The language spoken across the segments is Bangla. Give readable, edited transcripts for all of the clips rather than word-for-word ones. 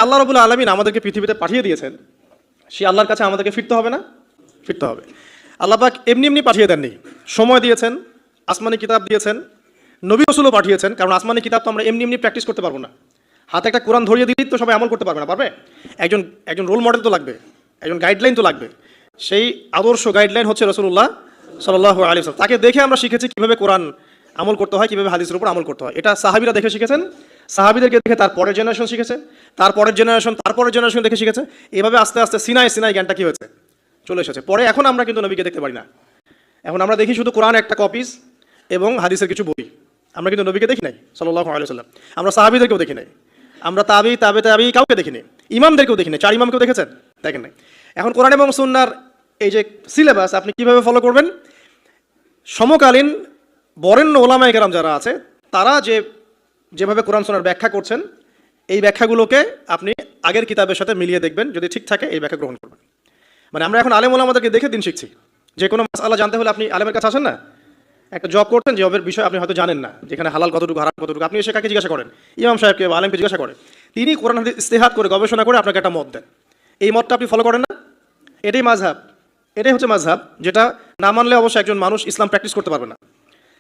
আল্লাহ রাব্বুল আলামিন আমাদেরকে পৃথিবীতে পাঠিয়ে দিয়েছেন, সেই আল্লাহর কাছে আমাদেরকে ফিরতে হবে না? ফিরতে হবে। আল্লাহ পাক এমনি এমনি পাঠিয়ে দেননি, সময় দিয়েছেন, আসমানি কিতাব দিয়েছেন, নবী রাসূলও পাঠিয়েছেন। কারণ আসমানি কিতাব তো আমরা এমনি এমনি প্র্যাকটিস করতে পারবো না। হাতে একটা কোরআন ধরিয়ে দিলেই তো সবাই আমল করতে পারবে না, পারবে? একজন একজন রোল মডেল তো লাগবে, একজন গাইডলাইন তো লাগবে। সেই আদর্শ গাইডলাইন হচ্ছে রাসূলুল্লাহ সাল্লাল্লাহু আলাইহি ওয়াসাল্লাম। তাকে দেখে আমরা শিখেছি কীভাবে কোরআন আমল করতে হয়, কীভাবে হাদিসের উপর আমল করতে হয়। এটা সাহাবীরা দেখে শিখেছেন, সাহাবীদেরকে দেখে তার পরের জেনারেশন শিখেছে, তারপরের জেনারেশন তারপরের জেনারেশন দেখে শিখেছে। এভাবে আস্তে আস্তে সিনাই সিনাই জ্ঞানটা কী হয়েছে, চলে এসেছে। পরে এখন আমরা কিন্তু নবীকে দেখতে পারি না, এখন আমরা দেখি শুধু কোরআন একটা কপিস এবং হাদিসের কিছু বই। আমরা কিন্তু নবীকে দেখি নাই সাল্লাল্লাহু আলাইহি ওয়াসাল্লাম, আমরা সাহাবীদেরকেও দেখি নাই, আমরা তাবি কাউকে দেখিনি, ইমামদেরকেও দেখিনি। 4 ইমামকেও দেখেছেন? দেখেন নাই। এখন কোরআন এবং সুন্নাহর এই যে সিলেবাস আপনি কিভাবে ফলো করবেন, সমকালীন বরেণ্য ওলামায়ে কেরাম যারা আছে তারা যেভাবে কোরআন সুন্নাহর ব্যাখ্যা করছেন, এই ব্যাখ্যাগুলোকে আপনি আগের কিতাবের সাথে মিলিয়ে দেখবেন, যদি ঠিক থাকে এই ব্যাখ্যা গ্রহণ করবেন। মানে আমরা এখন আলেম ওলামাদেরকে দেখে দিন শিখছি। যে কোনো মাসআলা জানতে হলে আপনি আলেমের কাছে আসেন না, একটা জব করতেন, জবের বিষয় আপনি হয়তো জানেন না, যেখানে হালাল কতটুকু হারাম কতটুকু, আপনি এসে কাকে জিজ্ঞাসা করেন? ইমাম সাহেবকে বা আলেমকে জিজ্ঞাসা করেন, তিনি কোরআন হাদিস ইস্তেহাদ করে গবেষণা করে আপনাকে একটা মত দেন। এই মতটা আপনি ফলো করেন না? এটাই মাযহাব, এটাই হচ্ছে মাযহাব, যেটা না মানলে অবশ্যই একজন মানুষ ইসলাম প্র্যাকটিস করতে পারবে না।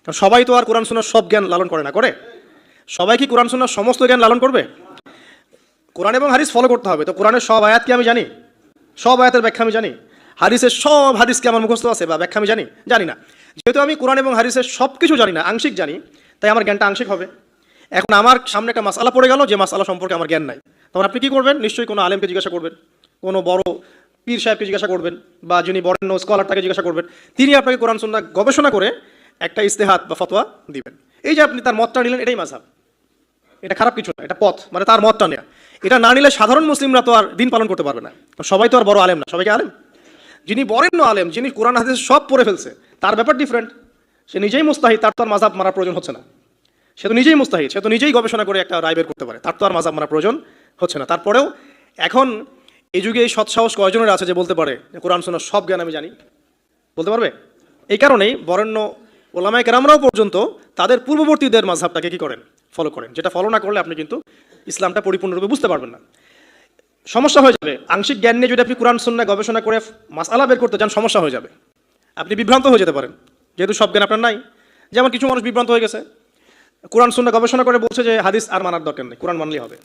কারণ সবাই তো আর কোরআন সুন্নাহর সব জ্ঞান লালন করে না, করে? সবাই কি কোরআন সুন্নাহর সমস্ত জ্ঞান লালন করবে? কোরআন এবং হাদিস ফলো করতে হবে। তো কোরআনের সব আয়াত কি আমি জানি? সব আয়াতের ব্যাখ্যা আমি জানি? হাদিসের সব হাদিস কি আমার মুখস্থ আছে বা ব্যাখ্যা আমি জানি? জানি না। যেহেতু আমি কোরআন এবং হাদিসের সব কিছু জানি না, আংশিক জানি, তাই আমার জ্ঞানটা আংশিক হবে। এখন আমার সামনে একটা মাসআলা পড়ে গেল, যে মাসআলা সম্পর্কে আমার জ্ঞান নাই, তখন আপনি কি করবেন? নিশ্চয়ই কোনো আলেমকে জিজ্ঞাসা করবেন, কোনো বড় পীর সাহেবকে জিজ্ঞাসা করবেন, বা যিনি বরেণ্য স্কলার তাকে জিজ্ঞাসা করবেন। তিনি আপনাকে কোরআন সুন্নাহ গবেষণা করে একটা ইস্তেহাদ বা ফতোয়া দিবেন। এই যে আপনি তার মতটা নিলেন, এটাই মাযহাব। এটা খারাপ কিছু না, এটা পথ, মানে তার মতটা নেয়া। এটা না নিলে সাধারণ মুসলিমরা তো আর দিন পালন করতে পারবে না। সবাই তো আর বড় আলেম না, সবাইকে আলেম। যিনি বরেণ্য আলেম, যিনি কোরআন হাদিস সব পড়ে ফেলছে, তার ব্যাপার ডিফারেন্ট। সে নিজেই মুস্তাহিদ, তার তো আর মাযহাব মারার প্রয়োজন হচ্ছে না। সে তো নিজেই মুস্তাহিদ, সে তো নিজেই গবেষণা করে একটা রায় বের করতে পারে, তার তো আর মাযহাব মারার প্রয়োজন হচ্ছে না। তারপরেও এখন এই যুগে এই সৎসাহস কয়জনের আছে যে বলতে পারে যে কোরআন সুন্নাহর সব জ্ঞান আমি জানি? বলতে পারবে? এই কারণেই বরেণ্য ওলামায়ে কেরামরাও পর্যন্ত তাদের পূর্ববর্তীদের মাযহাবটাকে কি করেন? ফলো করেন। যেটা ফলো না করলে আপনি কিন্তু ইসলামটা পরিপূর্ণরূপে বুঝতে পারবেন না, সমস্যা হয়ে যাবে। আংশিক জ্ঞান নিয়ে যদি আপনি কোরআন সুন্নাহ গবেষণা করে মাসআলা বের করতে চান, সমস্যা হয়ে যাবে, আপনি বিভ্রান্ত হয়ে যেতে পারেন, যেহেতু সব জ্ঞান আপনার নাই। যেমন কিছু মানুষ বিভ্রান্ত হয়ে গেছে, কোরআন সুন্নাহ গবেষণা করে বলছে যে হাদিস আর মানার দরকার নেই, কোরআন মানলেই হবে।